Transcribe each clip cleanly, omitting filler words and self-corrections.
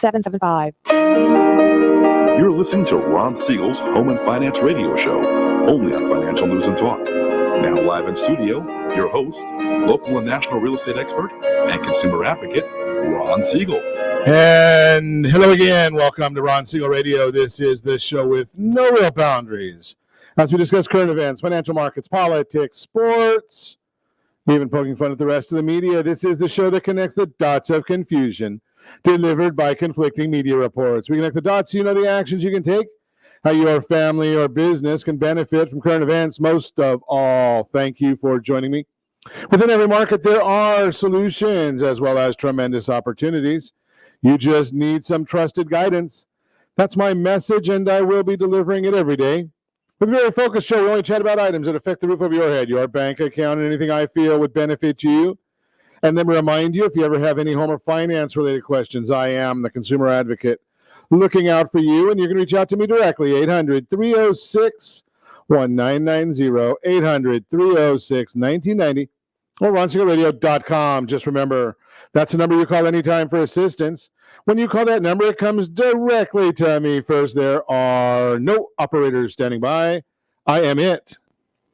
775. You're listening to Ron Siegel's Home and Finance Radio Show, only on Financial News and Talk. Now live in studio, your host, local and national real estate expert and consumer advocate, Ron Siegel. And hello again. Welcome to Ron Siegel Radio. This is the show with no real boundaries, as we discuss current events, financial markets, politics, sports, even poking fun at the rest of the media. This is the show that connects the dots of confusion delivered by conflicting media reports. We connect the dots so you know the actions you can take, how your family or business can benefit from current events. Most of all, thank you for joining me. Within every market, there are solutions as well as tremendous opportunities. You just need some trusted guidance. That's my message, and I will be delivering it every day. We're a very focused show. We only chat about items that affect the roof over your head, your bank account, and anything I feel would benefit you. And then remind you, if you ever have any home or finance-related questions, I am the consumer advocate looking out for you, and you can reach out to me directly, 800-306-1990, 800-306-1990, or RonSiegelRadio.com. Just remember, that's the number you call anytime for assistance. When you call that number, it comes directly to me first. There are no operators standing by. I am it.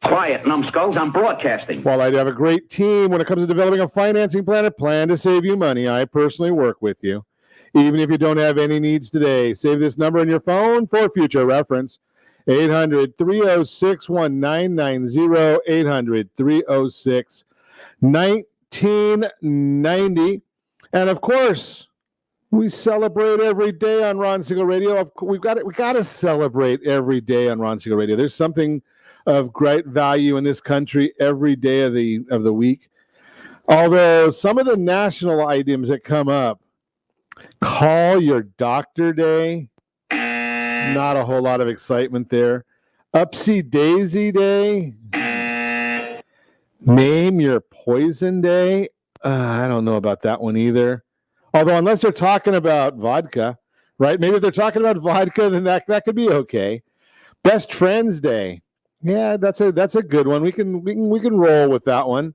Quiet, numbskulls, I'm broadcasting. While I have a great team when it comes to developing a financing plan, a plan to save you money, I personally work with you. Even if you don't have any needs today, save this number on your phone for future reference. 800-306-1990, 800-306-1990. And of course, we celebrate every day on Ron Siegel Radio. We got to celebrate every day on Ron Siegel Radio. There's something of great value in this country every day of the week. Although some of the national items that come up, call your doctor day, not a whole lot of excitement there. Upsy Daisy Day, name your poison day. I don't know about that one either. Although unless they're talking about vodka, right? Maybe if they're talking about vodka, then that could be okay. Best Friends Day. Yeah, that's a good one. We can roll with that one.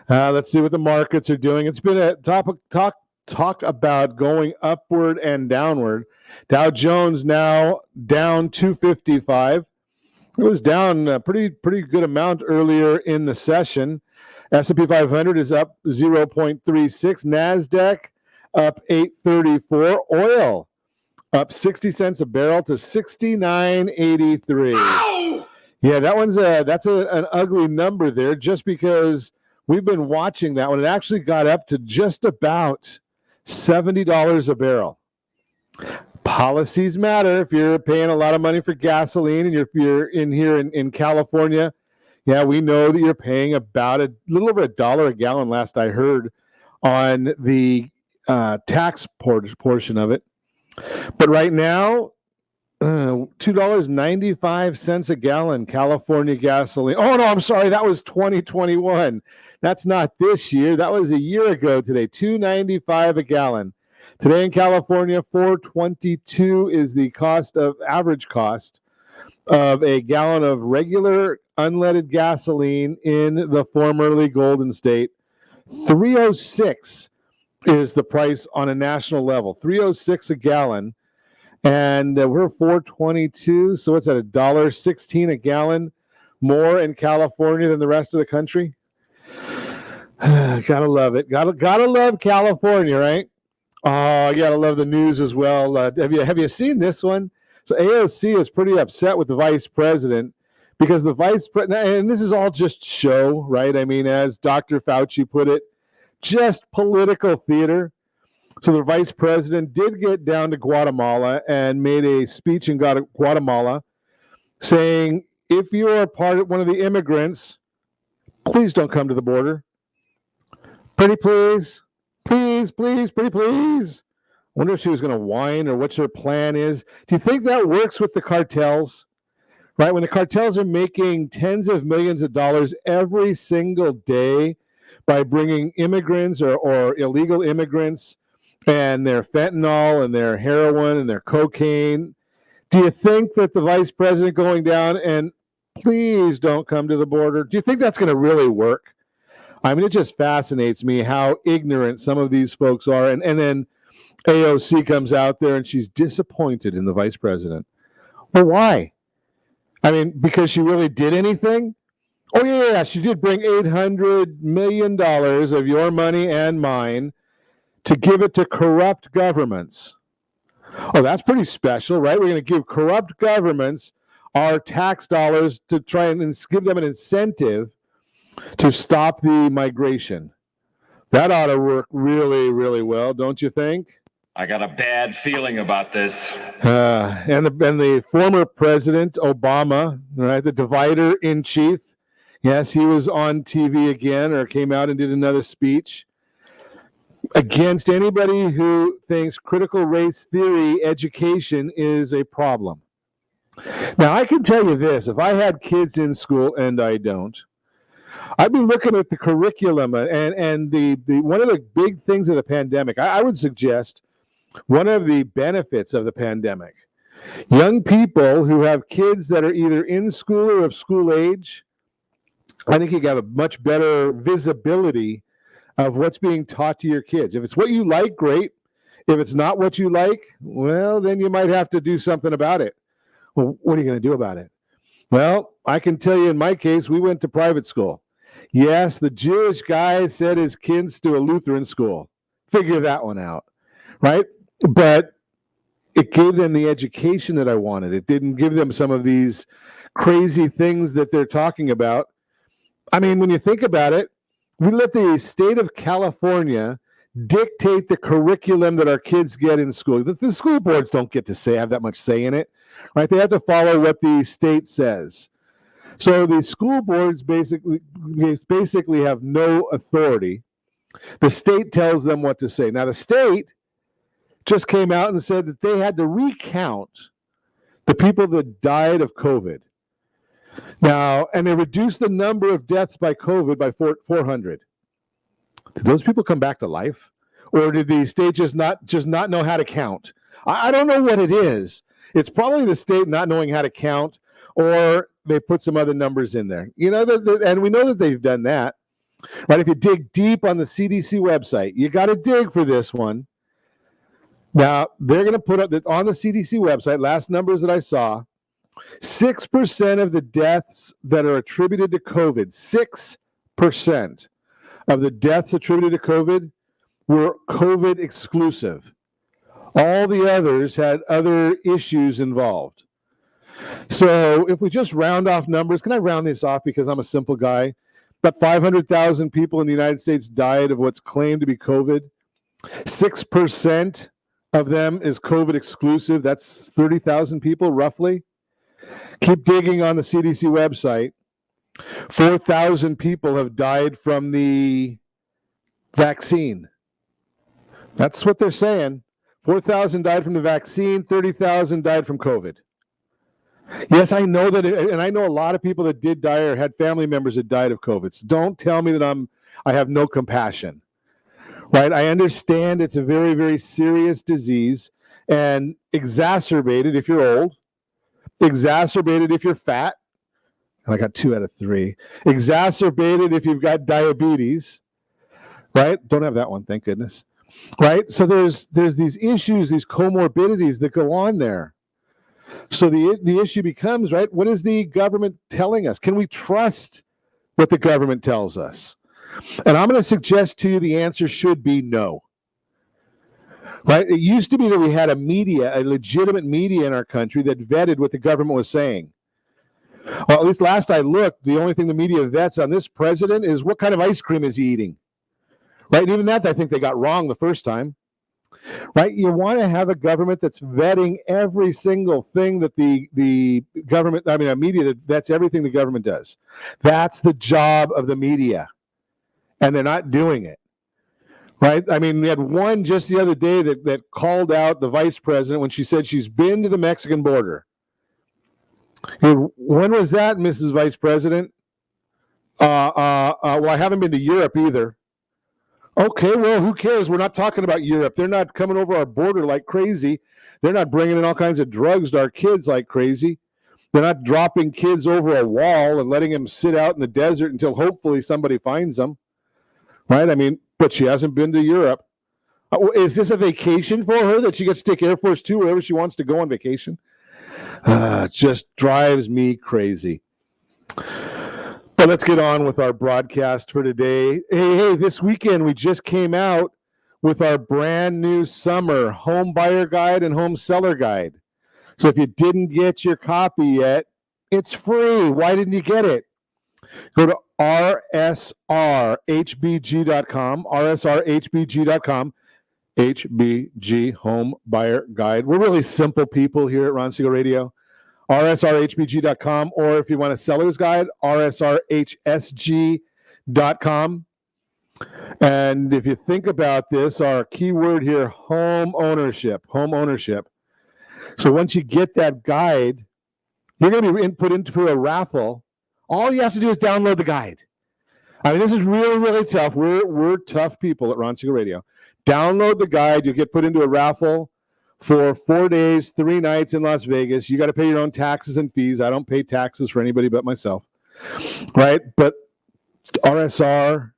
Let's see what the markets are doing. It's been a talk about going upward and downward. Dow Jones now down 255. It was down a pretty good amount earlier in the session. S&P 500 is up 0.36. NASDAQ up 834. Oil up 60 cents a barrel to 69.83. Ow! Yeah, that's an ugly number there, just because we've been watching that one. It actually got up to just about $70 a barrel. Policies matter. If you're paying a lot of money for gasoline and you're in here in California, yeah, we know that you're paying about a little over $1 a gallon last I heard on the tax portion of it. But right now, $2.95 a gallon, California gasoline. Oh, no, I'm sorry. That was 2021. That's not this year. That was a year ago today. $2.95 a gallon. Today in California, $4.22 is the average cost of a gallon of regular unleaded gasoline in the formerly Golden State. $3.06 is the price on a national level. $3.06 a gallon. And we're $4.22, so it's at $1.16 a gallon more in California than the rest of the country. Gotta love it. Gotta love California, right? Oh, you gotta love the news as well. Have you seen this one? So AOC is pretty upset with the vice president because the vice president, and this is all just show, right? I mean, as Dr. Fauci put it, just political theater. So the vice president did get down to Guatemala and made a speech in Guatemala saying, if you are one of the immigrants, please don't come to the border. Pretty please. Please, please, pretty please. I wonder if she was going to whine or what her plan is. Do you think that works with the cartels? Right? When the cartels are making tens of millions of dollars every single day by bringing immigrants or illegal immigrants and their fentanyl and their heroin and their cocaine. Do you think that the vice president going down and please don't come to the border, do you think that's going to really work? I mean, it just fascinates me how ignorant some of these folks are. And then AOC comes out there and she's disappointed in the vice president. Well, why? I mean, because she really did anything? Oh, yeah, she did bring $800 million of your money and mine to give it to corrupt governments. Oh, that's pretty special, right? We're going to give corrupt governments our tax dollars to try and give them an incentive to stop the migration. That ought to work really, really well, don't you think? I got a bad feeling about this. And the former president, Obama, right, the divider in chief, yes, he was on TV again or came out and did another speech against anybody who thinks critical race theory education is a problem. Now, I can tell you this, if I had kids in school, and I don't, I'd be looking at the curriculum and the one of the big things of the pandemic. I would suggest one of the benefits of the pandemic, young people who have kids that are either in school or of school age, I think you got a much better visibility of what's being taught to your kids. If it's what you like, great. If it's not what you like, well, then you might have to do something about it. Well, what are you going to do about it? Well, I can tell you in my case, we went to private school. Yes, the Jewish guy sent his kids to a Lutheran school. Figure that one out, right? But it gave them the education that I wanted. It didn't give them some of these crazy things that they're talking about. I mean, when you think about it, we let the state of California dictate the curriculum that our kids get in school. The school boards don't get to have that much say in it, right? They have to follow what the state says. So the school boards basically have no authority. The state tells them what to say. Now, the state just came out and said that they had to recount the people that died of COVID. Now, and they reduced the number of deaths by COVID by 400. Did those people come back to life? Or did the state just not know how to count? I don't know what it is. It's probably the state not knowing how to count, or they put some other numbers in there. You know, and we know that they've done that. Right? If you dig deep on the CDC website, you got to dig for this one. Now, they're going to put up on the CDC website, last numbers that I saw, 6% of the deaths that are attributed to COVID, 6% of the deaths attributed to COVID were COVID exclusive. All the others had other issues involved. So if we just round off numbers, can I round this off because I'm a simple guy? About 500,000 people in the United States died of what's claimed to be COVID. 6% of them is COVID exclusive. That's 30,000 people roughly. Keep digging on the CDC website. 4,000 people have died from the vaccine. That's what they're saying. 4,000 died from the vaccine, 30,000 died from COVID. Yes, I know that, and I know a lot of people that did die or had family members that died of COVID. So don't tell me that I have no compassion, right? I understand it's a very, very serious disease and exacerbated if you're old, exacerbated if you're fat, and I got 2 out of 3. Exacerbated if you've got diabetes, right? Don't have that one, thank goodness. Right? So there's these issues, these comorbidities that go on there. So the issue becomes, right, what is the government telling us? Can we trust what the government tells us? And I'm going to suggest to you the answer should be no. Right? It used to be that we had a legitimate media in our country that vetted what the government was saying. Well, at least last I looked, the only thing the media vets on this president is what kind of ice cream is he eating. Right? And even that, I think they got wrong the first time. Right? You want to have a government that's vetting every single thing that the government, a media that vets everything the government does. That's the job of the media. And they're not doing it. Right? I mean, we had one just the other day that called out the vice president when she said she's been to the Mexican border. When was that, Mrs. Vice President? Well, I haven't been to Europe either. Okay, well, who cares? We're not talking about Europe. They're not coming over our border like crazy. They're not bringing in all kinds of drugs to our kids like crazy. They're not dropping kids over a wall and letting them sit out in the desert until hopefully somebody finds them. Right? I mean, but she hasn't been to Europe. Is this a vacation for her that she gets to take Air Force 2 wherever she wants to go on vacation? Just drives me crazy. But let's get on with our broadcast for today. Hey, this weekend we just came out with our brand new summer home buyer guide and home seller guide. So if you didn't get your copy yet, it's free. Why didn't you get it? Go to rsrhbg.com, rsrhbg.com, HBG Home Buyer Guide. We're really simple people here at Ron Siegel Radio. rsrhbg.com, or if you want a seller's guide, rsrhsg.com. And if you think about this, our key word here, home ownership. So once you get that guide, you're going to be put into a raffle. All you have to do is download the guide. I mean, this is really, really tough. We're tough people at Ron Siegel Radio. Download the guide. You get put into a raffle for 4 days, 3 nights in Las Vegas. You got to pay your own taxes and fees. I don't pay taxes for anybody but myself, right? But rsrhbg.com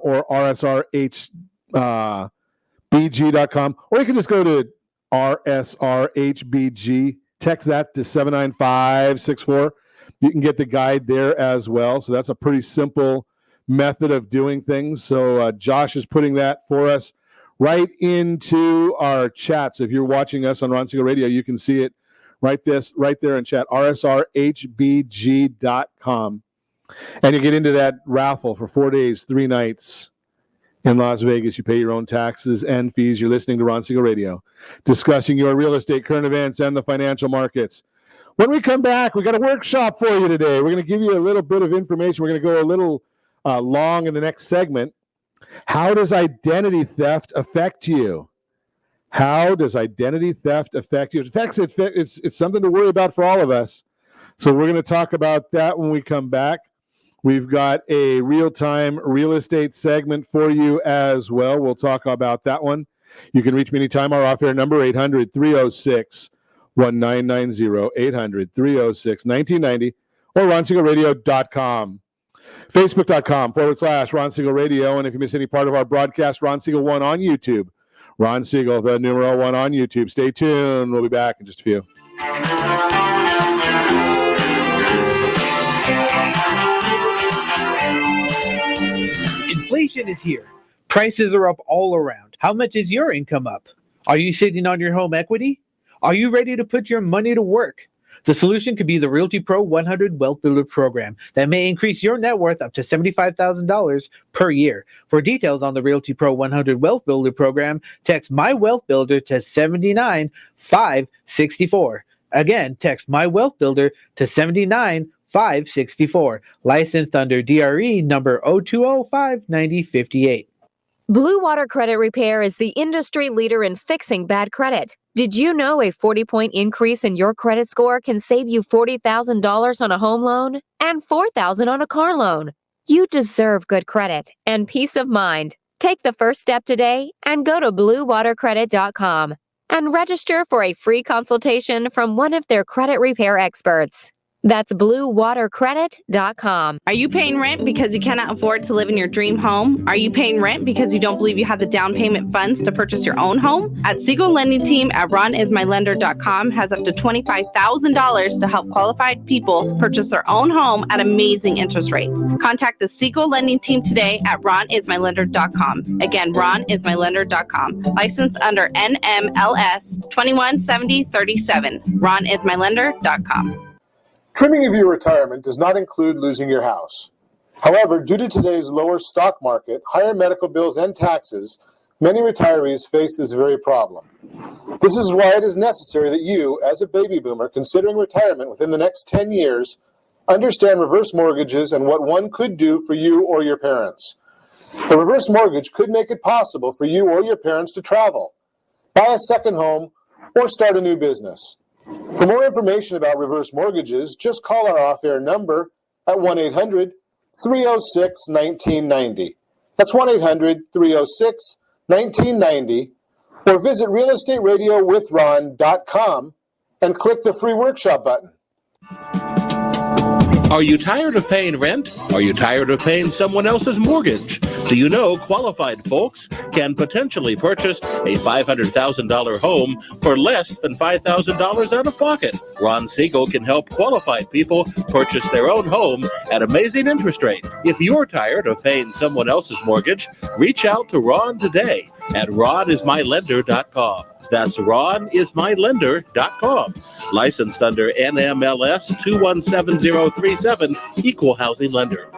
or rsrhbg.com, or you can just go to rsrhbg. Text that to 79564. You can get the guide there as well. So that's a pretty simple method of doing things. So Josh is putting that for us right into our chat. So if you're watching us on Ron Siegel Radio, you can see it right there in chat, rsrhbg.com. And you get into that raffle for 4 days, 3 nights in Las Vegas. You pay your own taxes and fees. You're listening to Ron Siegel Radio, discussing your real estate, current events, and the financial markets. When we come back, we got a workshop for you today. We're going to give you a little bit of information. We're going to go a little long in the next segment. How does identity theft affect you? How does identity theft affect you? It's something to worry about for all of us. So we're going to talk about that when we come back. We've got a real-time real estate segment for you as well. We'll talk about that one. You can reach me anytime. Our off-air number, 800-306-1990, 800-306-1990, or RonSiegelRadio.com. Facebook.com/Ron Siegel Radio. And if you miss any part of our broadcast, Ron Siegel 1 on YouTube. Ron Siegel, the numeral 1 on YouTube. Stay tuned. We'll be back in just a few. Inflation is here. Prices are up all around. How much is your income up? Are you sitting on your home equity? Are you ready to put your money to work? The solution could be the Realty Pro 100 Wealth Builder program that may increase your net worth up to $75,000 per year. For details on the Realty Pro 100 Wealth Builder program, text My Wealth Builder to 79564. Again, text My Wealth Builder to 79564. Licensed under DRE number 02059058. Blue Water Credit Repair is the industry leader in fixing bad credit. Did you know a 40-point increase in your credit score can save you $40,000 on a home loan and $4,000 on a car loan? You deserve good credit and peace of mind. Take the first step today and go to bluewatercredit.com and register for a free consultation from one of their credit repair experts. That's bluewatercredit.com. Are you paying rent because you cannot afford to live in your dream home? Are you paying rent because you don't believe you have the down payment funds to purchase your own home? At Siegel Lending Team at ronismylender.com has up to $25,000 to help qualified people purchase their own home at amazing interest rates. Contact the Siegel Lending Team today at ronismylender.com. Again, ronismylender.com. Licensed under NMLS 217037. ronismylender.com. Trimming of your retirement does not include losing your house. However, due to today's lower stock market, higher medical bills, and taxes, many retirees face this very problem. This is why it is necessary that you, as a baby boomer considering retirement within the next 10 years, understand reverse mortgages and what one could do for you or your parents. The reverse mortgage could make it possible for you or your parents to travel, buy a second home, or start a new business. For more information about reverse mortgages, just call our off-air number at 1-800-306-1990. That's 1-800-306-1990, or visit realestatewithron.com and click the free workshop button. Are you tired of paying rent? Are you tired of paying someone else's mortgage? Do you know qualified folks can potentially purchase a $500,000 home for less than $5,000 out of pocket? Ron Siegel can help qualified people purchase their own home at amazing interest rates. If you're tired of paying someone else's mortgage, reach out to Ron today at ronismylender.com. That's ronismylender.com. Licensed under NMLS 217037, Equal Housing Lender.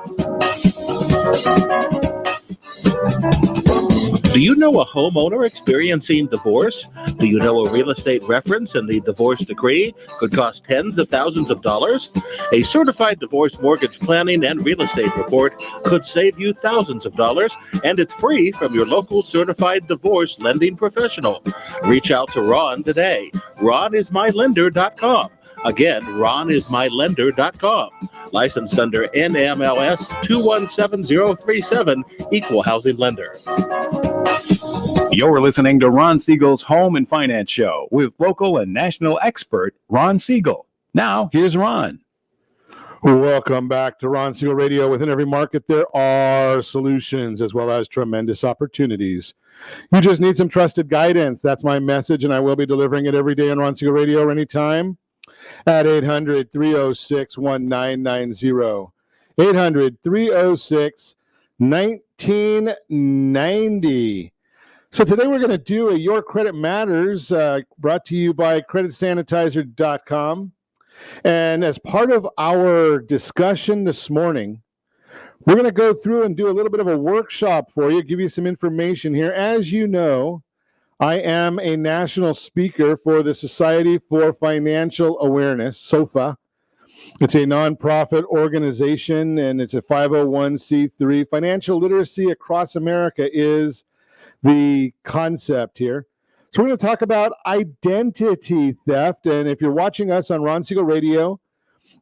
Do you know a homeowner experiencing divorce? Do you know a real estate reference and the divorce decree could cost tens of thousands of dollars? A certified divorce mortgage planning and real estate report could save you thousands of dollars, and it's free from your local certified divorce lending professional. Reach out to Ron today. ronismylender.com. Again, ronismylender.com. Licensed under NMLS 217037, Equal Housing Lender. You're listening to Ron Siegel's Home and Finance Show with local and national expert Ron Siegel. Now, here's Ron. Welcome back to Ron Siegel Radio. Within every market, there are solutions as well as tremendous opportunities. You just need some trusted guidance. That's my message, and I will be delivering it every day on Ron Siegel Radio anytime at 800-306-1990. 800-306-1990. So today we're going to do a Your Credit Matters brought to you by creditsanitizer.com. And as part of our discussion this morning, we're going to go through and do a little bit of a workshop for you, give you some information here. As you know, I am a national speaker for the Society for Financial Awareness, SOFA. It's a nonprofit organization, and it's a 501c3. Financial literacy across America is the concept here. So we're going to talk about identity theft. And if you're watching us on Ron Siegel Radio,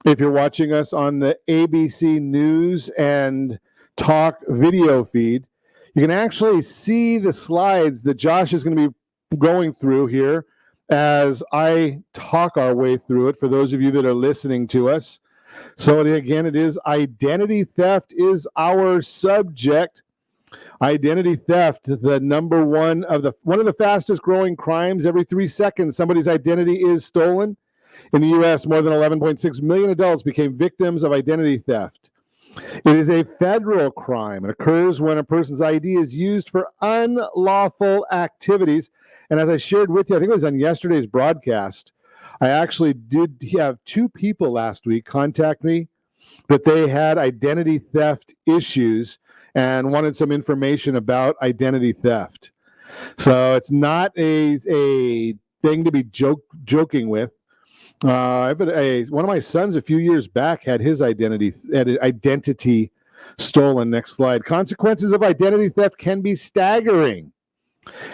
if you're watching us on the ABC News and Talk video feed, you can actually see the slides that Josh is going to be going through here as I talk our way through it for those of you that are listening to us. So again, it is identity theft is our subject. Identity theft, the number one of the fastest growing crimes. Every 3 seconds, somebody's identity is stolen. In the U.S., more than 11.6 million adults became victims of identity theft. It is a federal crime. It occurs when a person's ID is used for unlawful activities. And as I shared with you, I think it was on yesterday's broadcast, I actually did have 2 people last week contact me that they had identity theft issues and wanted some information about identity theft. So it's not a thing to be joking with. One of my sons a few years back had his identity stolen. Next slide. Consequences of identity theft can be staggering.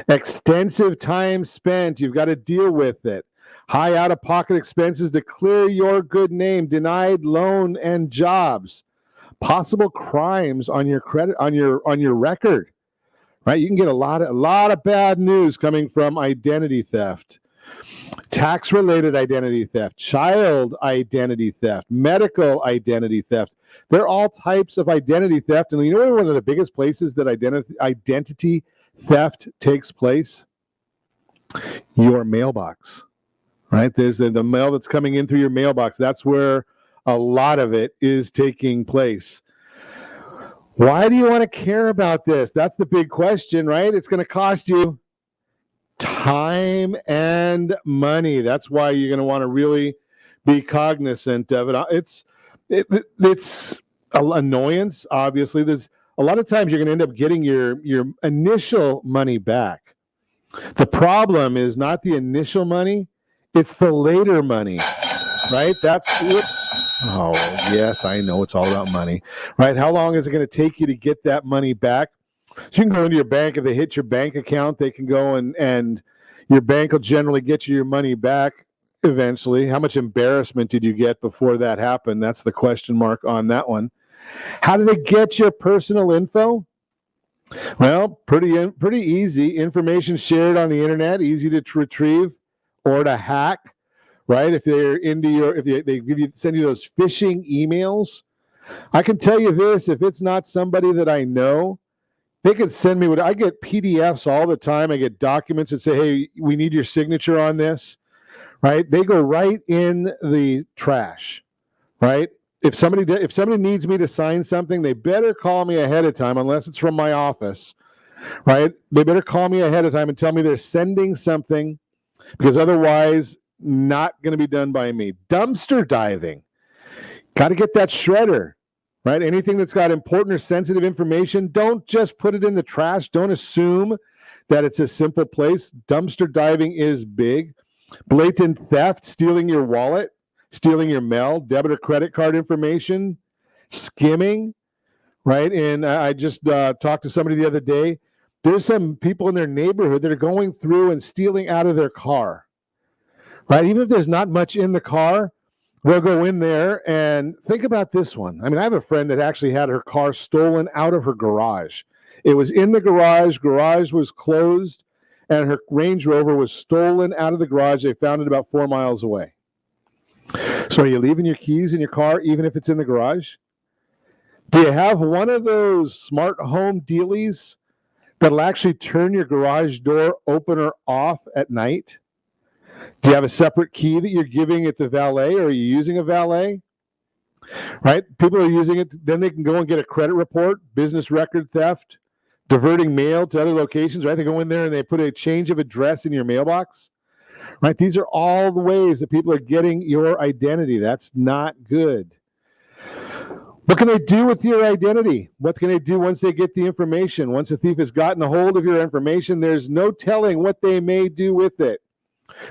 Extensive time spent. You've got to deal with it. High out-of-pocket expenses to clear your good name. Denied loan and jobs. Possible crimes on your credit, on your record, right? You can get a lot of bad news coming from identity theft, tax-related identity theft, child identity theft, medical identity theft. They're all types of identity theft, and you know one of the biggest places that identity theft takes place? Your mailbox, right? There's the mail that's coming in through your mailbox. That's where a lot of it is taking place. Why do you want to care about this? That's the big question, right? It's going to cost you time and money. That's why you're going to want to really be cognizant of it. It's an annoyance, obviously. There's a lot of times you're going to end up getting your initial money back. The problem is not the initial money, it's the later money, right? Oh, yes, I know it's all about money, right? How long is it going to take you to get that money back? So you can go into your bank. If they hit your bank account, they can go and your bank will generally get you your money back eventually. How much embarrassment did you get before that happened? That's the question mark on that one. How do they get your personal info? Well, pretty easy. Information shared on the internet, easy to retrieve or to hack. Right? If they're into they send you those phishing emails, I can tell you this: if it's not somebody that I know, They could send me I get PDFs all the time. I get documents that say, hey, we need your signature on this, right? They go right in the trash, right? If somebody needs me to sign something, they better call me ahead of time, unless it's from my office, right? They better call me ahead of time and tell me they're sending something, because otherwise, not going to be done by me. Dumpster diving. Got to get that shredder, right? Anything that's got important or sensitive information, don't just put it in the trash. Don't assume that it's a simple place. Dumpster diving is big. Blatant theft, stealing your wallet, stealing your mail, debit or credit card information, skimming, right? And I just talked to somebody the other day. There's some people in their neighborhood that are going through and stealing out of their car, right? Even if there's not much in the car, they'll go in there. And think about this one. I mean, I have a friend that actually had her car stolen out of her garage. It was in the garage was closed, and her Range Rover was stolen out of the garage. They found it about 4 miles away. So are you leaving your keys in your car, even if it's in the garage? Do you have one of those smart home dealies that'll actually turn your garage door opener off at night? Do you have a separate key that you're giving at the valet, or are you using a valet? Right? People are using it. Then they can go and get a credit report, business record theft, diverting mail to other locations, right? They go in there and they put a change of address in your mailbox, right? These are all the ways that people are getting your identity. That's not good. What can they do with your identity? What can they do once they get the information? Once a thief has gotten a hold of your information, there's no telling what they may do with it.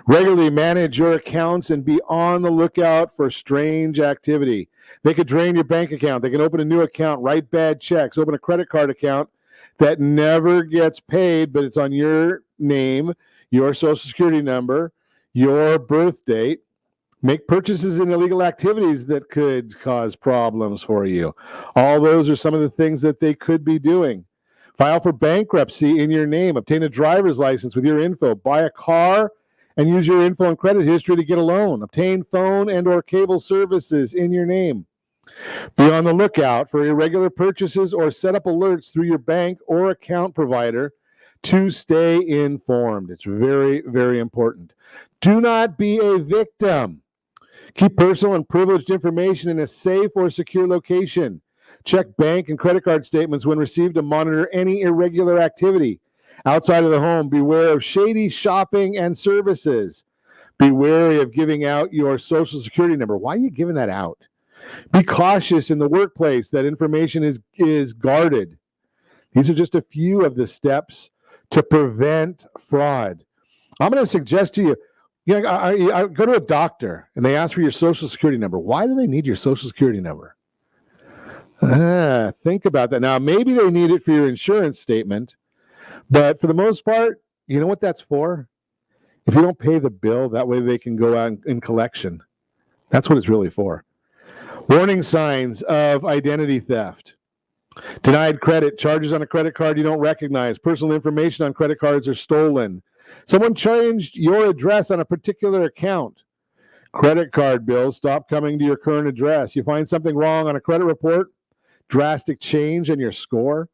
Regularly manage your accounts and be on the lookout for strange activity. They could drain your bank account. They can open a new account, write bad checks, open a credit card account that never gets paid, but it's on your name, your social security number, your birth date. Make purchases in illegal activities that could cause problems for you. All those are some of the things that they could be doing. File for bankruptcy in your name. Obtain a driver's license with your info. Buy a car and use your info and credit history to get a loan. Obtain phone and or cable services in your name. Be on the lookout for irregular purchases or set up alerts through your bank or account provider to stay informed. It's very, very important. Do not be a victim. Keep personal and privileged information in a safe or secure location. Check bank and credit card statements when received to monitor any irregular activity. Outside of the home, beware of shady shopping and services. Be wary of giving out your social security number. Why are you giving that out? Be cautious in the workplace. That information is guarded. These are just a few of the steps to prevent fraud. I'm going to suggest to you, I go to a doctor and they ask for your social security number. Why do they need your social security number? Think about that. Now, maybe they need it for your insurance statement, but for the most part, you know what that's for? If you don't pay the bill, that way they can go out in collection. That's what it's really for. Warning signs of identity theft. Denied credit, charges on a credit card you don't recognize. Personal information on credit cards are stolen. Someone changed your address on a particular account. Credit card bills stop coming to your current address. You find something wrong on a credit report, drastic change in your score.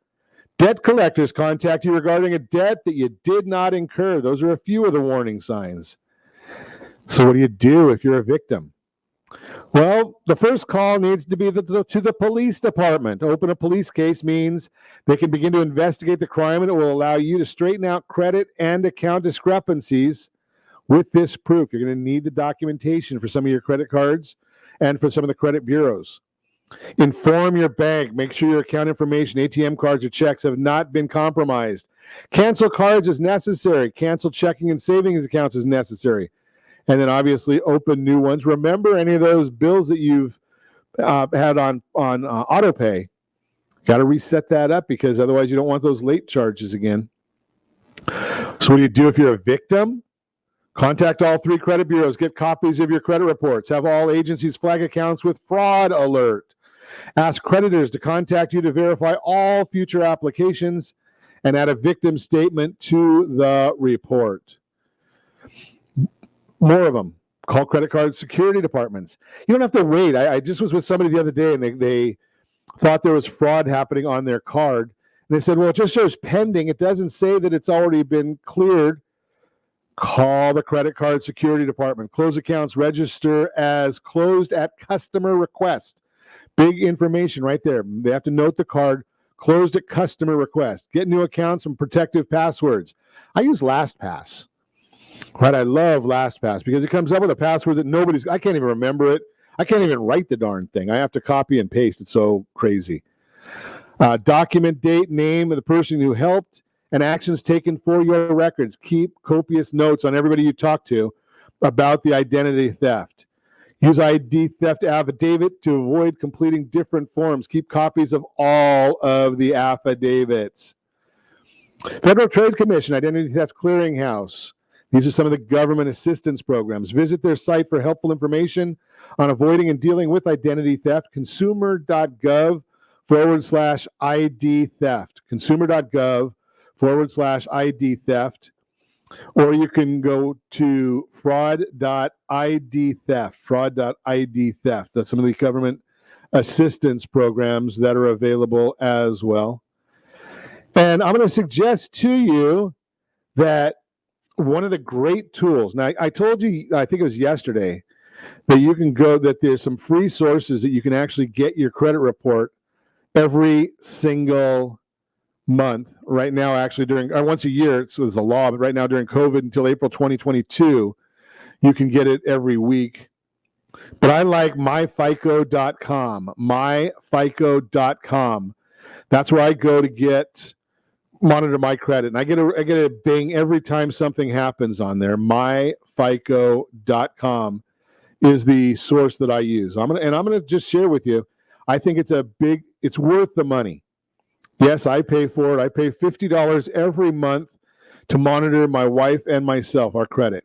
Debt collectors contact you regarding a debt that you did not incur. Those are a few of the warning signs. So what do you do if you're a victim? Well, the first call needs to be to the police department. Open a police case means they can begin to investigate the crime, and it will allow you to straighten out credit and account discrepancies with this proof. You're going to need the documentation for some of your credit cards and for some of the credit bureaus. Inform your bank. Make sure your account information, ATM cards or checks have not been compromised. Cancel cards as necessary. Cancel checking and savings accounts as necessary. And then obviously open new ones. Remember any of those bills that you've had on auto pay. Got to reset that up because otherwise you don't want those late charges again. So what do you do if you're a victim? Contact all 3 credit bureaus. Get copies of your credit reports. Have all agencies flag accounts with fraud alert. Ask creditors to contact you to verify all future applications and add a victim statement to the report. More of them. Call credit card security departments. You don't have to wait. I just was with somebody the other day, and they thought there was fraud happening on their card. they said, well, it just shows pending. It doesn't say that it's already been cleared. Call the credit card security department. Close accounts register as closed at customer request. Big information right there. They have to note the card closed at customer request. Get new accounts from protective passwords. I use LastPass. Right, I love LastPass because it comes up with a password that I can't even remember it. I can't even write the darn thing. I have to copy and paste. It's so crazy. Document date, name of the person who helped, and actions taken for your records. Keep copious notes on everybody you talk to about the identity theft. Use ID theft affidavit to avoid completing different forms. Keep copies of all of the affidavits. Federal Trade Commission, Identity Theft Clearinghouse. These are some of the government assistance programs. Visit their site for helpful information on avoiding and dealing with identity theft. Consumer.gov/ID theft. Consumer.gov/ID theft. Or you can go to fraud.id theft. Fraud.id theft. That's some of the government assistance programs that are available as well. And I'm going to suggest to you that one of the great tools, now I told you, I think it was yesterday, that you can go, that there's some free sources that you can actually get your credit report every single month. Right now, actually once a year, so there's a law, but right now during COVID until April 2022, you can get it every week. But I like myfico.com, myfico.com. That's where I go to monitor my credit, and I get a bing every time something happens on there. Myfico.com is the source that I use. I'm gonna just share with you. I think it's worth the money. Yes, I pay for it. I pay $50 every month to monitor my wife and myself, our credit.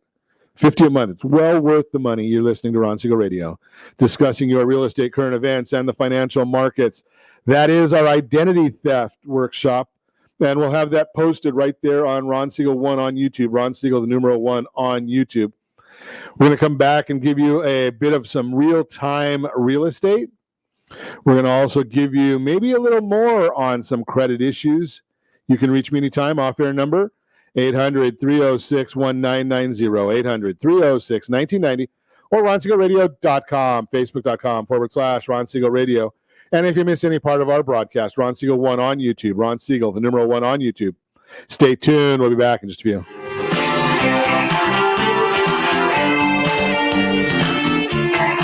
$50 a month. It's well worth the money. You're listening to Ron Siegel Radio, discussing your real estate current events and the financial markets. That is our identity theft workshop. And we'll have that posted right there on Ron Siegel 1 on YouTube. Ron Siegel, the numeral 1 on YouTube. We're going to come back and give you a bit of some real-time real estate. We're going to also give you maybe a little more on some credit issues. You can reach me anytime. Off-air number, 800-306-1990, 800-306-1990, or RonSiegelRadio.com, Facebook.com/Ron Siegel Radio. And if you miss any part of our broadcast, Ron Siegel 1 on YouTube, Ron Siegel, the numeral 1 on YouTube. Stay tuned. We'll be back in just a few.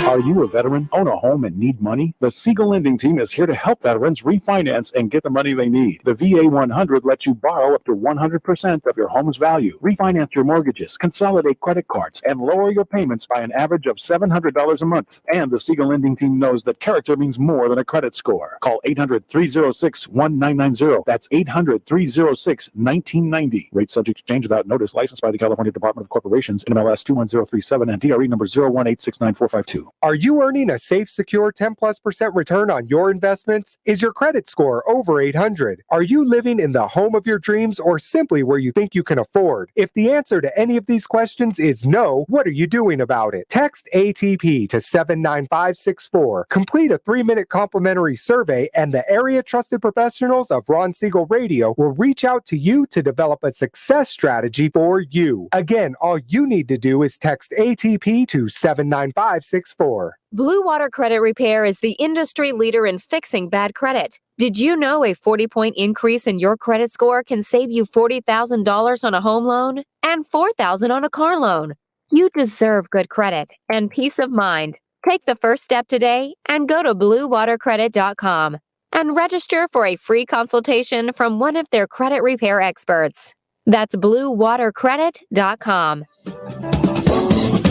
Are you a veteran, own a home, and need money? The Siegel Lending Team is here to help veterans refinance and get the money they need. The VA 100 lets you borrow up to 100% of your home's value, refinance your mortgages, consolidate credit cards, and lower your payments by an average of $700 a month. And the Siegel Lending Team knows that character means more than a credit score. Call 800-306-1990. That's 800-306-1990. Rate subject to change without notice. Licensed by the California Department of Corporations, NMLS 21037, and DRE number 018694552. Are you earning a safe, secure 10+% return on your investments? Is your credit score over 800? Are you living in the home of your dreams or simply where you think you can afford? If the answer to any of these questions is no, what are you doing about it? Text ATP to 79564. Complete a 3-minute complimentary survey, and the area trusted professionals of Ron Siegel Radio will reach out to you to develop a success strategy for you. Again, all you need to do is text ATP to 79564. Blue Water Credit Repair is the industry leader in fixing bad credit. Did you know a 40-point increase in your credit score can save you $40,000 on a home loan and $4,000 on a car loan? You deserve good credit and peace of mind. Take the first step today and go to bluewatercredit.com and register for a free consultation from one of their credit repair experts. That's bluewatercredit.com.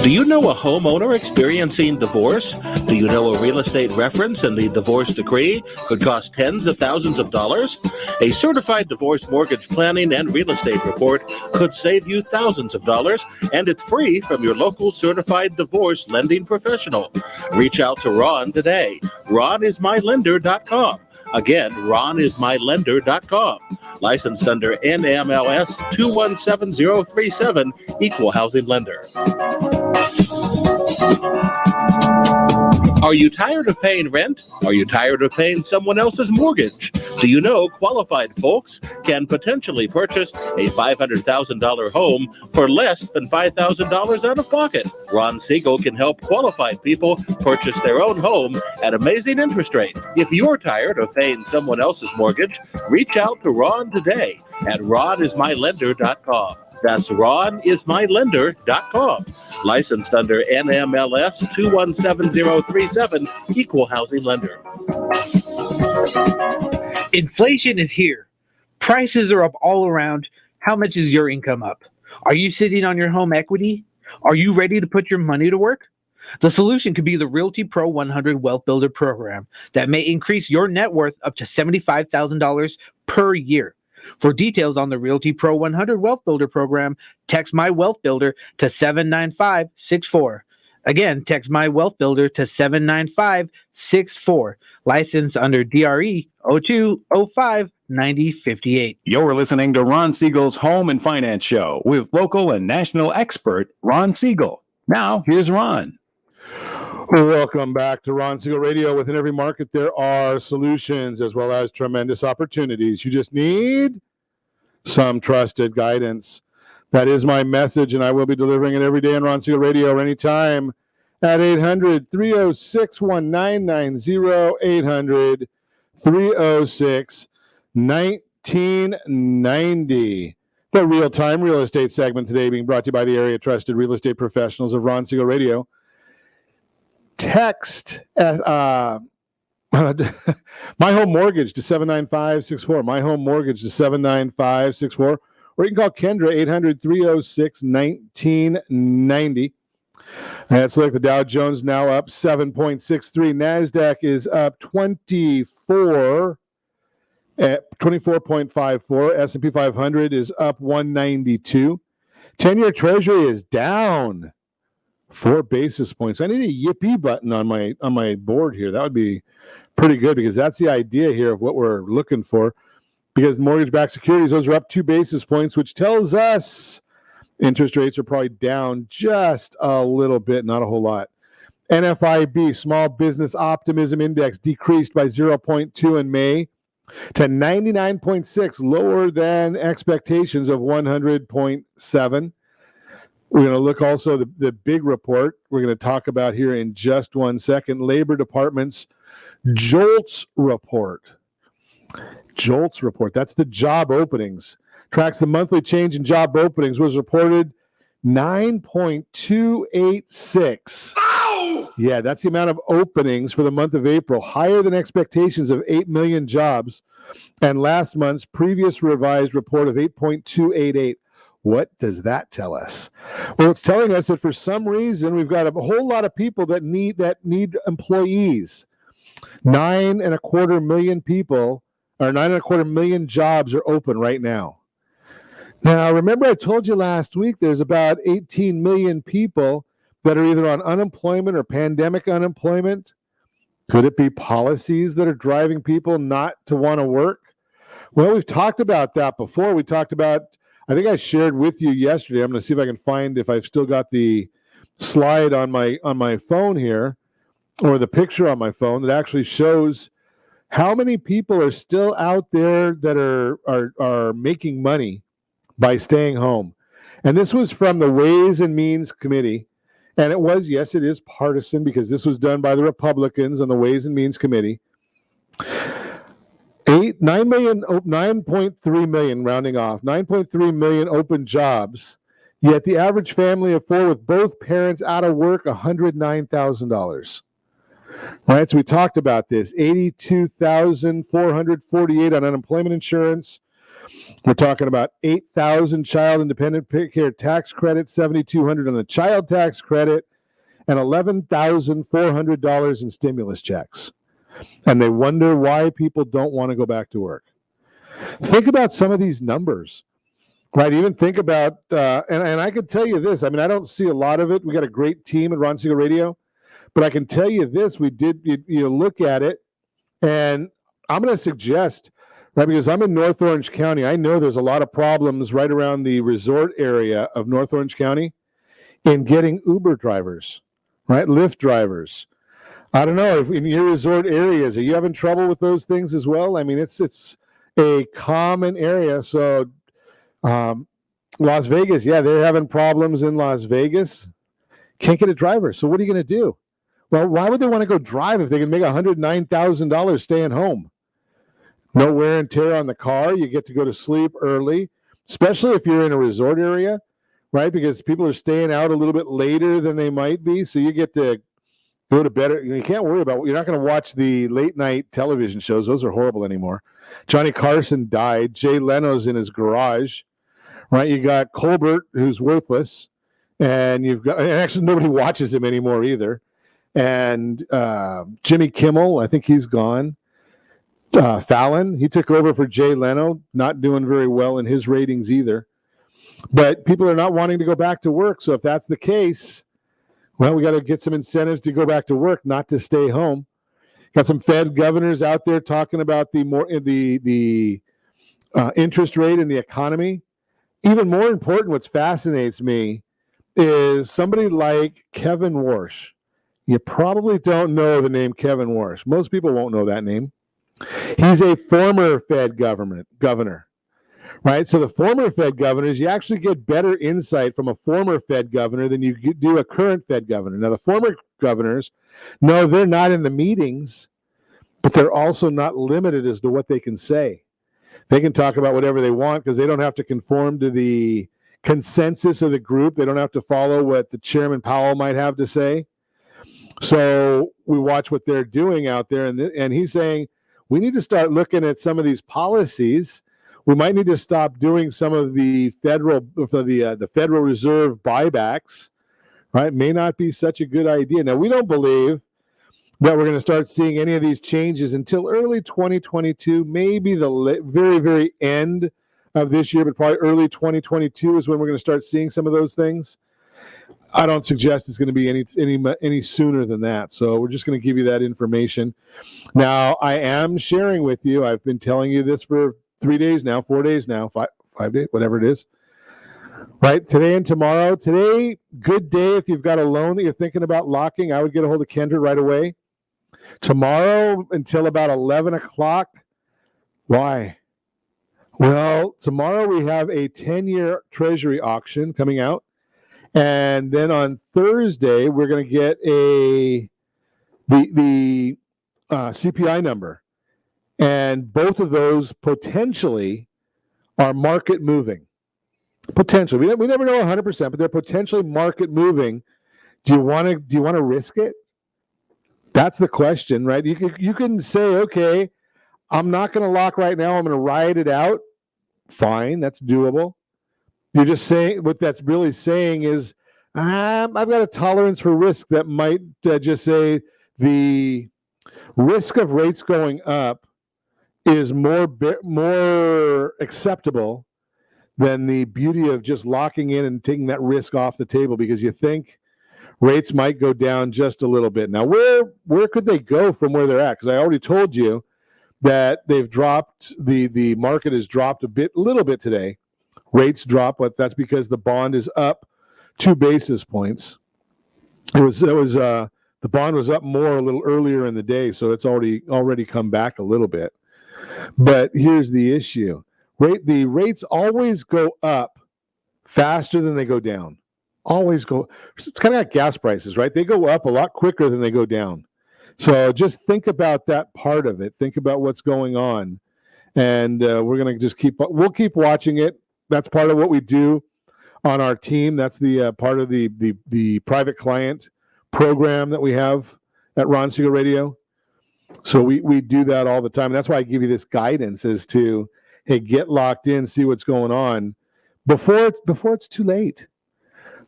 Do you know a homeowner experiencing divorce? Do you know a real estate reference and the divorce decree could cost tens of thousands of dollars? A certified divorce mortgage planning and real estate report could save you thousands of dollars, and it's free from your local certified divorce lending professional. Reach out to Ron today. RonIsMyLender.com. Again, RonIsMyLender.com. Licensed under NMLS 217037, Equal Housing Lender. Are you tired of paying rent? Are you tired of paying someone else's mortgage? Do you know qualified folks can potentially purchase a $500,000 home for less than $5,000 out of pocket? Ron Siegel can help qualified people purchase their own home at amazing interest rates. If you're tired of paying someone else's mortgage, reach out to Ron today at ronismylender.com. That's ronismylender.com. Licensed under NMLS 217037, Equal Housing Lender. Inflation is here. Prices are up all around. How much is your income up? Are you sitting on your home equity? Are you ready to put your money to work? The solution could be the Realty Pro 100 Wealth Builder program that may increase your net worth up to $75,000 per year. For details on the Realty Pro 100 Wealth Builder program, text My Wealth Builder to 79564. Again, text My Wealth Builder to 79564. Licensed under DRE 02059058. You're listening to Ron Siegel's Home and Finance Show with local and national expert Ron Siegel. Now, here's Ron. Welcome back to Ron Siegel Radio. Within every market, there are solutions as well as tremendous opportunities. You just need some trusted guidance. That is my message, and I will be delivering it every day on Ron Siegel Radio or anytime at 800-306-1990, 800-306-1990. The real-time real estate segment today being brought to you by the area trusted real estate professionals of Ron Siegel Radio. Text My Home Mortgage to 79564. My Home Mortgage to 79564. Or you can call Kendra 800-306-1990. Let's look. The Dow Jones now up 7.63. NASDAQ is up 24 at 24.54. S&P 500 is up 192. 10-year Treasury is down 4 basis points. I need a yippee button on my board here. That would be pretty good because that's the idea here of what we're looking for. Because mortgage-backed securities, those are up 2 basis points, which tells us interest rates are probably down just a little bit, not a whole lot. NFIB, Small Business Optimism Index, decreased by 0.2 in May to 99.6, lower than expectations of 100.7. We're going to look also at the big report we're going to talk about here in just 1 second. Labor Department's JOLTS report. JOLTS report. That's the job openings. Tracks the monthly change in job openings. Was reported 9.286. Ow! Yeah, that's the amount of openings for the month of April, higher than expectations of 8 million jobs, and last month's previous revised report of 8.288. What does that tell us? Well, it's telling us that for some reason we've got a whole lot of people that need employees. 9.25 million people, or 9.25 million jobs are open right now. Now, remember I told you last week there's about 18 million people that are either on unemployment or pandemic unemployment. Could it be policies that are driving people not to want to work? Well, we've talked about that before. We talked about, I think I shared with you yesterday. I'm going to see if I can find if I've still got the slide on my phone here, or the picture on my phone that actually shows how many people are still out there that are making money by staying home. And this was from the Ways and Means Committee. And it is partisan because this was done by the Republicans on the Ways and Means Committee. 9.3 million, rounding off, 9.3 million open jobs. Yet the average family of four with both parents out of work, $109,000. Right, so we talked about this, 82,448 on unemployment insurance. We're talking about 8,000 child independent care tax credit, 7,200 on the child tax credit, and $11,400 in stimulus checks. And they wonder why people don't want to go back to work. Think about some of these numbers, right? Even think about, and I can tell you this. I mean, I don't see a lot of it. We got a great team at Ron Siegel Radio. But I can tell you this, you look at it, and I'm going to suggest, right, because I'm in North Orange County, I know there's a lot of problems right around the resort area of North Orange County in getting Uber drivers, right, Lyft drivers. I don't know, if in your resort areas, are you having trouble with those things as well? I mean, it's a common area. So Las Vegas, yeah, they're having problems in Las Vegas. Can't get a driver. So what are you going to do? Well, why would they want to go drive if they can make $109,000 staying home? No wear and tear on the car. You get to go to sleep early, especially if you're in a resort area, right? Because people are staying out a little bit later than they might be. So you get to go to bed. You can't worry about, you're not going to watch the late night television shows. Those are horrible anymore. Johnny Carson died. Jay Leno's in his garage, right? You got Colbert, who's worthless. And actually nobody watches him anymore either. And Jimmy Kimmel, I think he's gone. Fallon, he took over for Jay Leno, not doing very well in his ratings either. But people are not wanting to go back to work. So if that's the case, well, we got to get some incentives to go back to work, not to stay home. Got some Fed governors out there talking about the interest rate in the economy. Even more important, what fascinates me is somebody like Kevin Warsh. You probably don't know the name Kevin Warsh. Most people won't know that name. He's a former Fed governor, right? So the former Fed governors, you actually get better insight from a former Fed governor than you do a current Fed governor. Now, the former governors, no, they're not in the meetings, but they're also not limited as to what they can say. They can talk about whatever they want because they don't have to conform to the consensus of the group. They don't have to follow what the Chairman Powell might have to say. So we watch what they're doing out there, and he's saying we need to start looking at some of these policies. We might need to stop doing some of the Federal Reserve buybacks, right? May not be such a good idea. Now, we don't believe that we're going to start seeing any of these changes until early 2022, maybe the very, very end of this year, but probably early 2022 is when we're going to start seeing some of those things. I don't suggest it's going to be any sooner than that. So we're just going to give you that information. Now, I am sharing with you, I've been telling you this for 3 days now, 4 days now, five days, whatever it is. Right, today and tomorrow. Today, good day if you've got a loan that you're thinking about locking. I would get a hold of Kendra right away. Tomorrow until about 11 o'clock. Why? Well, tomorrow we have a 10-year Treasury auction coming out. And then on Thursday, we're going to get the CPI number. And both of those potentially are market moving. Potentially. We never know 100%, but they're potentially market moving. Do you want to risk it? That's the question, right? You can say, okay, I'm not going to lock right now. I'm going to ride it out. Fine, that's doable. You're just saying, what that's really saying is, I've got a tolerance for risk that might just say the risk of rates going up is more acceptable than the beauty of just locking in and taking that risk off the table because you think rates might go down just a little bit. Now, where could they go from where they're at? Because I already told you that they've dropped, the market has dropped a little bit today. Rates drop, but that's because the bond is up 2 basis points. The bond was up more a little earlier in the day, so it's already come back a little bit. But here's the issue. The rates always go up faster than they go down. Always go. It's kind of like gas prices, right? They go up a lot quicker than they go down. So just think about that part of it. Think about what's going on. And we're going to we'll keep watching it. That's part of what we do on our team. That's the part of the private client program that we have at Ron Siegel Radio. So we do that all the time. And that's why I give you this guidance as to, hey, get locked in, see what's going on before it's too late.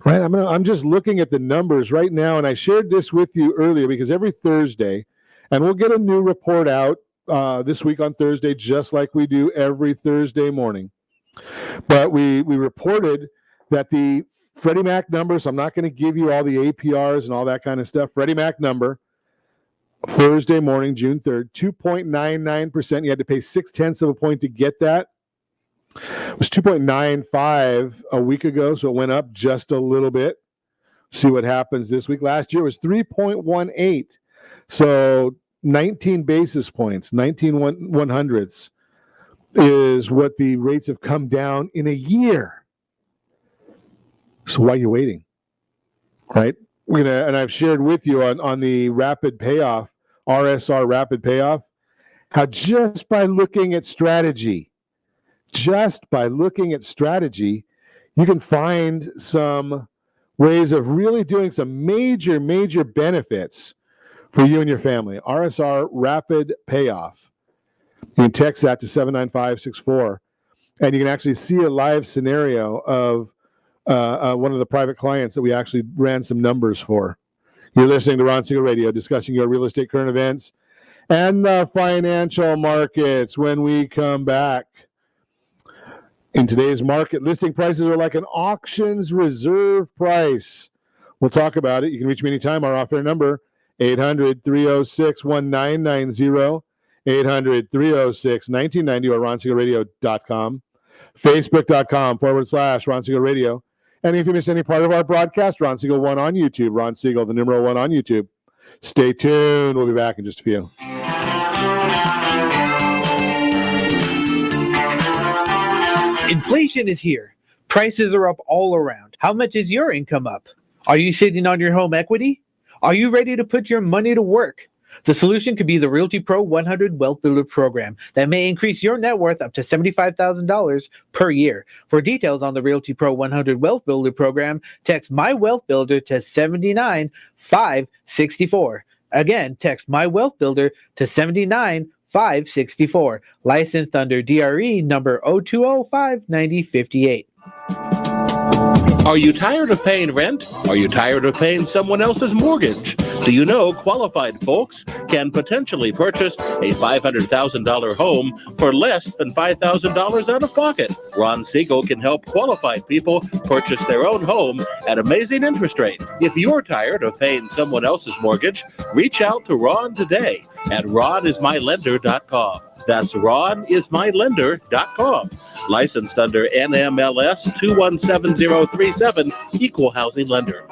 Right? I'm just looking at the numbers right now, and I shared this with you earlier because every Thursday, and we'll get a new report out this week on Thursday, just like we do every Thursday morning. But we reported that the Freddie Mac numbers, I'm not going to give you all the APRs and all that kind of stuff. Freddie Mac number, Thursday morning, June 3rd, 2.99%. You had to pay 0.6 of a point to get that. It was 2.95 a week ago, so it went up just a little bit. See what happens this week. Last year was 3.18, so 19 basis points, 19 100ths. is what the rates have come down in a year. So why are you waiting? Right? And I've shared with you on the rapid payoff, RSR rapid payoff, how just by looking at strategy, you can find some ways of really doing some major benefits for you and your family. RSR rapid payoff. You can text that to 79564, and you can actually see a live scenario of one of the private clients that we actually ran some numbers for. You're listening to Ron Siegel Radio, discussing your real estate current events and the financial markets. When we come back, in today's market, listing prices are like an auction's reserve price. We'll talk about it. You can reach me anytime. Our off-air number, 800-306-1990, 800-306-1990, or ronsiegelradio.com, facebook.com/Ron Siegel Radio. And if you miss any part of our broadcast, Ron Siegel 1 on YouTube, Ron Siegel, the numeral 1 on YouTube. Stay tuned. We'll be back in just a few. Inflation is here. Prices are up all around. How much is your income up? Are you sitting on your home equity? Are you ready to put your money to work? The solution could be the Realty Pro 100 Wealth Builder program that may increase your net worth up to $75,000 per year. For details on the Realty Pro 100 Wealth Builder program, text My Wealth Builder to 79564. Again, text My Wealth Builder to 79564. Licensed under DRE number 0205-9058. Are you tired of paying rent? Are you tired of paying someone else's mortgage? Do you know qualified folks can potentially purchase a $500,000 home for less than $5,000 out of pocket? Ron Siegel can help qualified people purchase their own home at amazing interest rates. If you're tired of paying someone else's mortgage, reach out to Ron today at ronismylender.com. That's ronismylender.com. Licensed under NMLS 217037, Equal Housing Lender.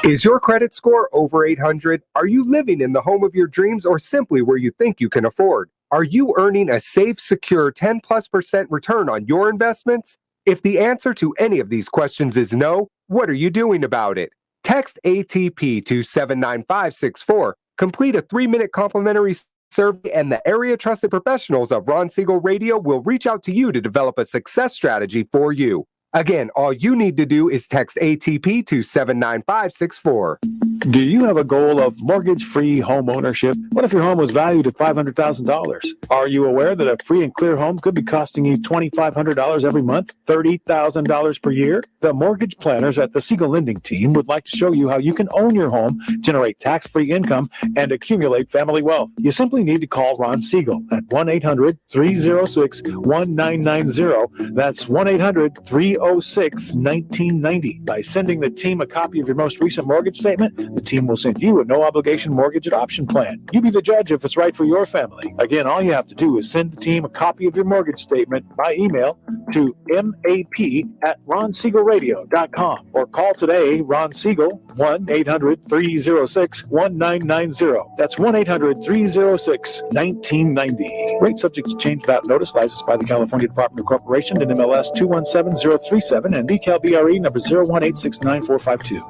Is your credit score over 800? Are you living in the home of your dreams or simply where you think you can afford? Are you earning a safe, secure 10+% return on your investments? If the answer to any of these questions is no, what are you doing about it? Text ATP to 79564. Complete a 3-minute complimentary survey, and the area trusted professionals of Ron Siegel Radio will reach out to you to develop a success strategy for you. Again, all you need to do is text ATP to 79564. Do you have a goal of mortgage-free home ownership? What if your home was valued at $500,000? Are you aware that a free and clear home could be costing you $2,500 every month, $30,000 per year? The mortgage planners at the Siegel Lending Team would like to show you how you can own your home, generate tax-free income, and accumulate family wealth. You simply need to call Ron Siegel at 1-800-306-1990. That's 1-800-306-1990. By sending the team a copy of your most recent mortgage statement, the team will send you a no-obligation mortgage adoption plan. You be the judge if it's right for your family. Again, all you have to do is send the team a copy of your mortgage statement by email to map@ronsiegelradio.com or call today Ron Siegel 1-800-306-1990. That's 1-800-306-1990. Rate subject to change without notice. Licensed by the California Department of Corporation and MLS 217037 and BCAL-BRE number 018694452.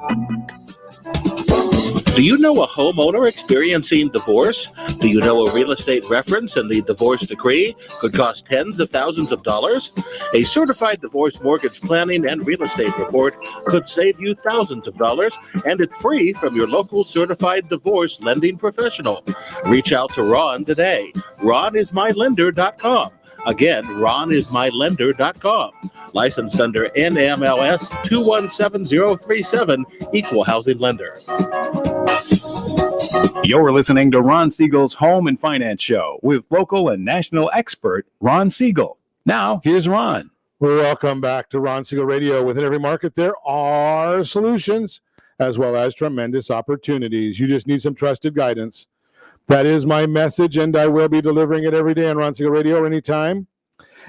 Do you know a homeowner experiencing divorce? Do you know a real estate reference and the divorce decree could cost tens of thousands of dollars? A certified divorce mortgage planning and real estate report could save you thousands of dollars, and it's free from your local certified divorce lending professional. Reach out to Ron today. RonIsMyLender.com. Again, RonIsMyLender.com. Licensed under NMLS 217037, Equal Housing Lender. You're listening to Ron Siegel's Home and Finance Show with local and national expert Ron Siegel. Now, here's Ron. Welcome back to Ron Siegel Radio. Within every market, there are solutions as well as tremendous opportunities. You just need some trusted guidance. That is my message, and I will be delivering it every day on Ron Siegel Radio anytime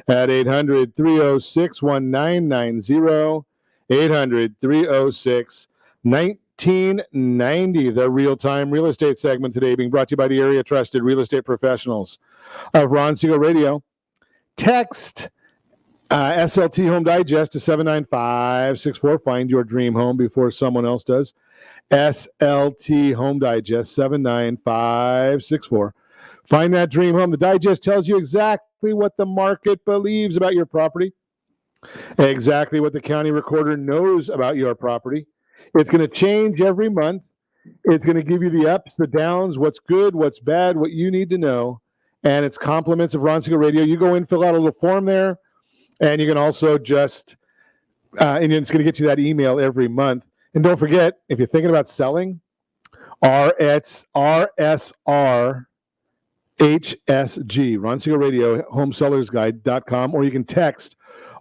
at 800-306-1990, 800-306-1990. 1390, the real-time real estate segment today being brought to you by the area trusted real estate professionals of Ron Siegel Radio. Text SLT Home Digest to 79564. Find your dream home before someone else does. SLT Home Digest 79564. Find that dream home. The digest tells you exactly what the market believes about your property, exactly what the county recorder knows about your property. It's going to change every month. It's going to give you the ups, the downs, what's good, what's bad, what you need to know. And it's compliments of Ron Siegel Radio. You go in, fill out a little form there, and you can also just, and it's going to get you that email every month. And don't forget, if you're thinking about selling, RSR HSG, Ron Siegel Radio, HomeSellersGuide.com, or you can text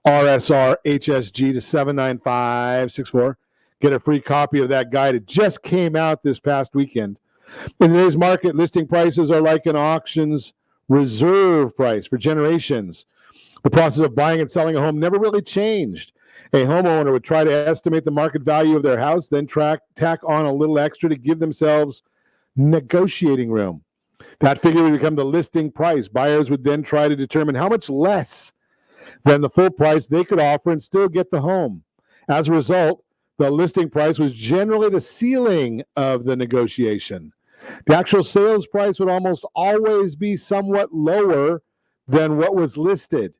RSR HSG to 79564. Get a free copy of that guide. It just came out this past weekend. In today's market, listing prices are like an auction's reserve price for generations. The process of buying and selling a home never really changed. A homeowner would try to estimate the market value of their house, then tack on a little extra to give themselves negotiating room. That figure would become the listing price. Buyers would then try to determine how much less than the full price they could offer and still get the home. As a result, the listing price was generally the ceiling of the negotiation. The actual sales price would almost always be somewhat lower than what was listed.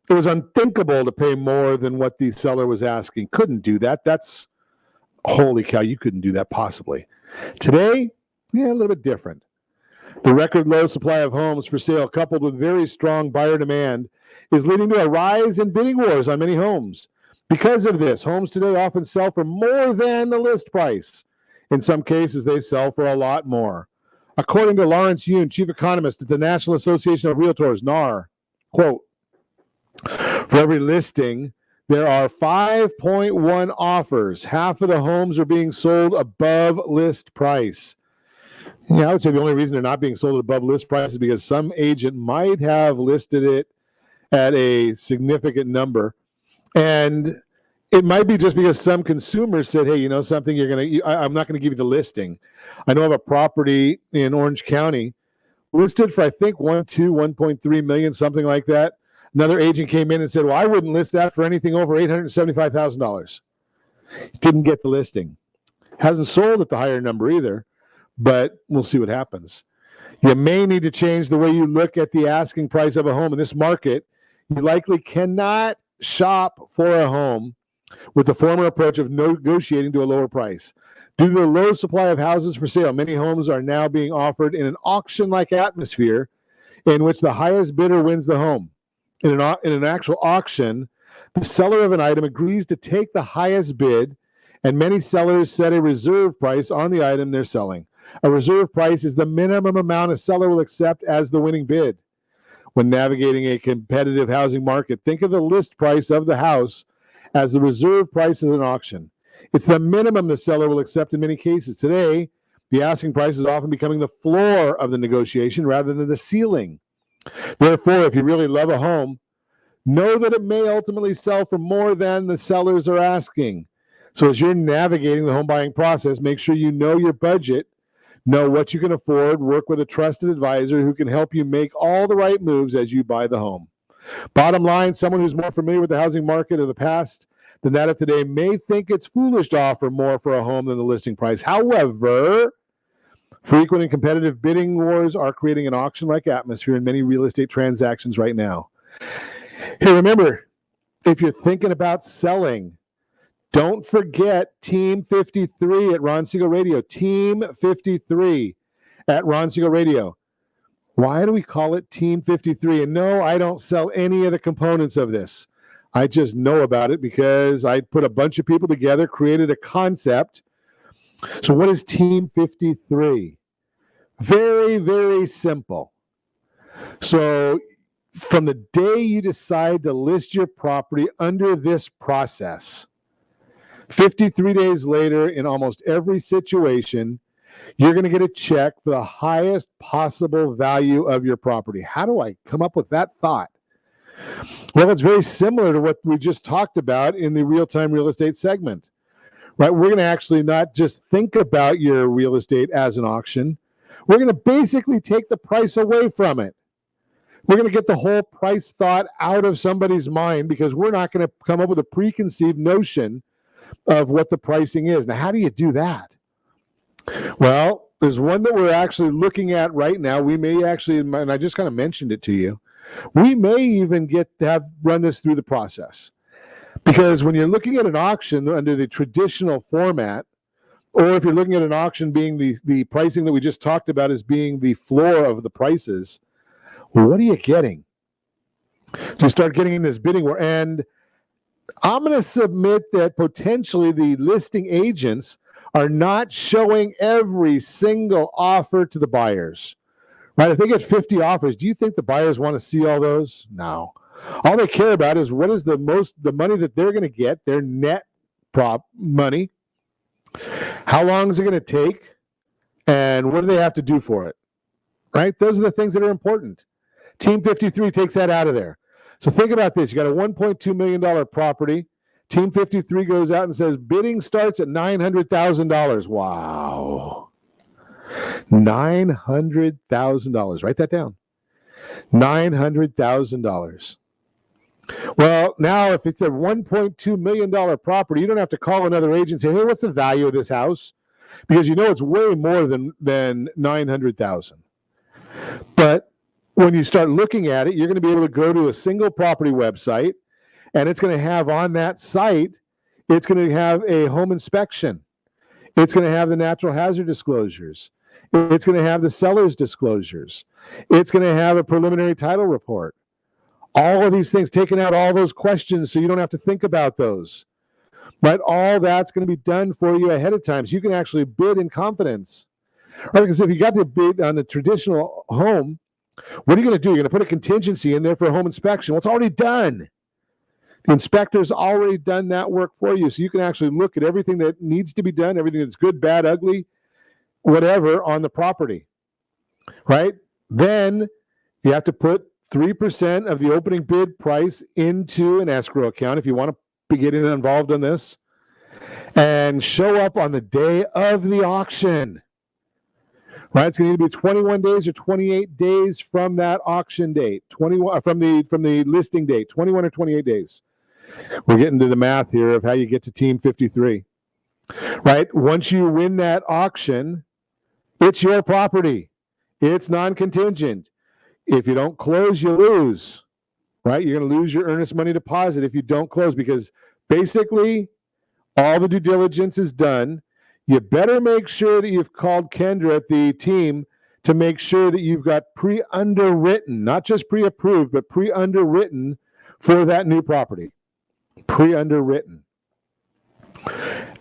It was unthinkable to pay more than what the seller was asking. Couldn't do that. That's, holy cow, you couldn't do that possibly. Today, yeah, a little bit different. The record low supply of homes for sale, coupled with very strong buyer demand, is leading to a rise in bidding wars on many homes. Because of this, homes today often sell for more than the list price. In some cases, they sell for a lot more. According to Lawrence Yoon, chief economist at the National Association of Realtors, NAR, quote, for every listing, there are 5.1 offers. Half of the homes are being sold above list price. Yeah, I would say the only reason they're not being sold above list price is because some agent might have listed it at a significant number. And it might be just because some consumers said, hey, you know something, I'm not going to give you the listing. I know of a property in Orange County listed for, I think, 1.3 million, something like that. Another agent came in and said, well, I wouldn't list that for anything over $875,000. Didn't get the listing. Hasn't sold at the higher number either, but we'll see what happens. You may need to change the way you look at the asking price of a home. In this market, you likely cannot shop for a home with the former approach of negotiating to a lower price. Due to the low supply of houses for sale, many homes are now being offered in an auction-like atmosphere in which the highest bidder wins the home. In an actual auction, the seller of an item agrees to take the highest bid, and many sellers set a reserve price on the item they're selling. A reserve price is the minimum amount a seller will accept as the winning bid. When navigating a competitive housing market, think of the list price of the house as the reserve price of an auction. It's the minimum the seller will accept in many cases. Today, the asking price is often becoming the floor of the negotiation rather than the ceiling. Therefore, if you really love a home, know that it may ultimately sell for more than the sellers are asking. So as you're navigating the home buying process, make sure you know your budget, know what you can afford, work with a trusted advisor who can help you make all the right moves as you buy the home. Bottom line, someone who's more familiar with the housing market of the past than that of today may think it's foolish to offer more for a home than the listing price. However, frequent and competitive bidding wars are creating an auction-like atmosphere in many real estate transactions right now. Hey, remember, if you're thinking about selling, don't forget Team 53 at Ron Siegel Radio. Team 53 at Ron Siegel Radio. Why do we call it Team 53? And no, I don't sell any of the components of this. I just know about it because I put a bunch of people together, created a concept. So what is Team 53? Very, very simple. So from the day you decide to list your property under this process, 53 days later, in almost every situation, you're going to get a check for the highest possible value of your property. How do I come up with that thought? Well, it's very similar to what we just talked about in the real-time real estate segment. right? We're going to actually not just think about your real estate as an auction. We're going to basically take the price away from it. We're going to get the whole price thought out of somebody's mind because we're not going to come up with a preconceived notion of what the pricing is. Now, how do you do that? Well, there's one that we're actually looking at right now. We may actually, and I just kind of mentioned it to you, we may even run this through the process. Because when you're looking at an auction under the traditional format, or if you're looking at an auction being the pricing that we just talked about as being the floor of the prices, what are you getting? You start getting in this bidding war. And I'm going to submit that potentially the listing agents are not showing every single offer to the buyers. Right? If they get 50 offers, do you think the buyers want to see all those? No. All they care about is what is the money that they're going to get, their net prop money. How long is it going to take? And what do they have to do for it? Right? Those are the things that are important. Team 53 takes that out of there. So think about this. You got a $1.2 million property. Team 53 goes out and says bidding starts at $900,000. Wow. $900,000. Write that down. $900,000. Well, now if it's a $1.2 million property, you don't have to call another agent and say, hey, what's the value of this house? Because you know it's way more than $900,000. But when you start looking at it, you're going to be able to go to a single property website, and it's going to have on that site, it's going to have a home inspection. It's going to have the natural hazard disclosures. It's going to have the seller's disclosures. It's going to have a preliminary title report. All of these things, taking out all those questions so you don't have to think about those. But all that's going to be done for you ahead of time so you can actually bid in confidence. Right? Because if you got to bid on a traditional home, what are you going to do? You're going to put a contingency in there for a home inspection. Well, it's already done. The inspector's already done that work for you. So you can actually look at everything that needs to be done, everything that's good, bad, ugly, whatever on the property. Right? Then you have to put 3% of the opening bid price into an escrow account if you want to be getting involved in this, and show up on the day of the auction. Right? It's going to either be 21 days or 28 days from that auction date. 21 from the listing date. 21 or 28 days. We're getting to the math here of how you get to Team 53. Right? Once you win that auction, it's your property. It's non-contingent. If you don't close, you lose, right? You're going to lose your earnest money deposit if you don't close, because basically all the due diligence is done. You better make sure that you've called Kendra at the team to make sure that you've got pre-underwritten, not just pre-approved, but pre-underwritten for that new property. Pre-underwritten.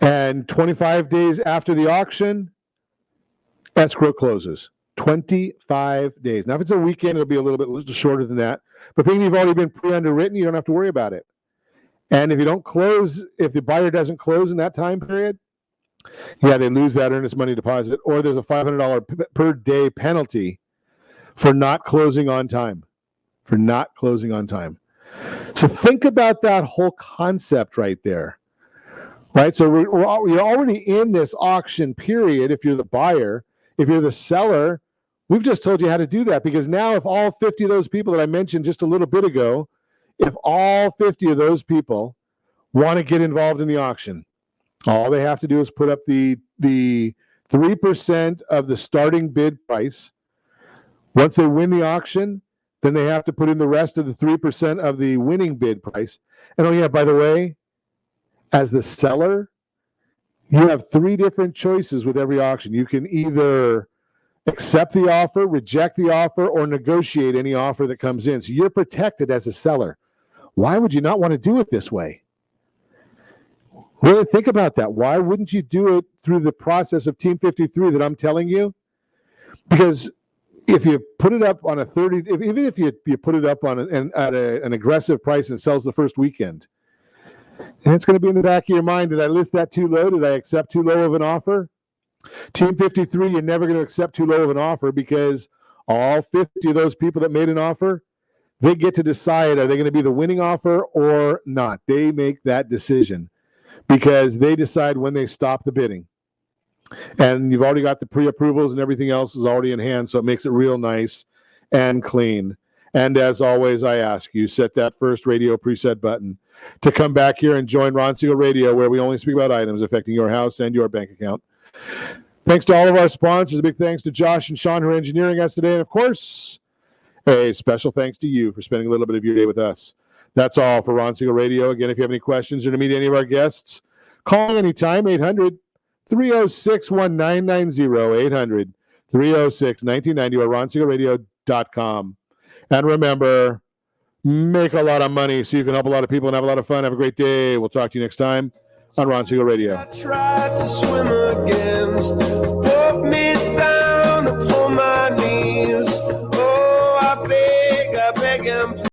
And 25 days after the auction, escrow closes. 25 days. Now, if it's a weekend, it'll be a little shorter than that. But being you've already been pre-underwritten, you don't have to worry about it. And if you don't close, if the buyer doesn't close in that time period, yeah, they lose that earnest money deposit, or there's a $500 per day penalty for not closing on time. For not closing on time. So think about that whole concept right there. Right? So you're already in this auction period if you're the buyer. If you're the seller, we've just told you how to do that, because now if all 50 of those people that I mentioned just a little bit ago, if all 50 of those people want to get involved in the auction, all they have to do is put up the 3% of the starting bid price. Once they win the auction, then they have to put in the rest of the 3% of the winning bid price. And oh yeah, by the way, as the seller, you have 3 different choices with every auction. You can either accept the offer, reject the offer, or negotiate any offer that comes in. So you're protected as a seller. Why would you not want to do it this way? Really think about that. Why wouldn't you do it through the process of Team 53 that I'm telling you? Because if you put it up on a 30, even if you put it up on at an aggressive price and it sells the first weekend, and it's going to be in the back of your mind, did I list that too low? Did I accept too low of an offer? Team 53, you're never going to accept too low of an offer, because all 50 of those people that made an offer, they get to decide, are they going to be the winning offer or not? They make that decision because they decide when they stop the bidding. And you've already got the pre-approvals and everything else is already in hand, so it makes it real nice and clean. And as always, I ask you, set that first radio preset button to come back here and join Ron Siegel Radio, where we only speak about items affecting your house and your bank account. Thanks to all of our sponsors. A big thanks to Josh and Sean who are engineering us today. And of course, a special thanks to you for spending a little bit of your day with us. That's all for Ron Siegel Radio. Again, if you have any questions or to meet any of our guests, call me anytime, 800-306-1990, 800-306-1990, or ronsiegelradio.com. And remember, make a lot of money so you can help a lot of people and have a lot of fun. Have a great day. We'll talk to you next time on Ron Siegel Radio. I tried to swim against, pulled me down the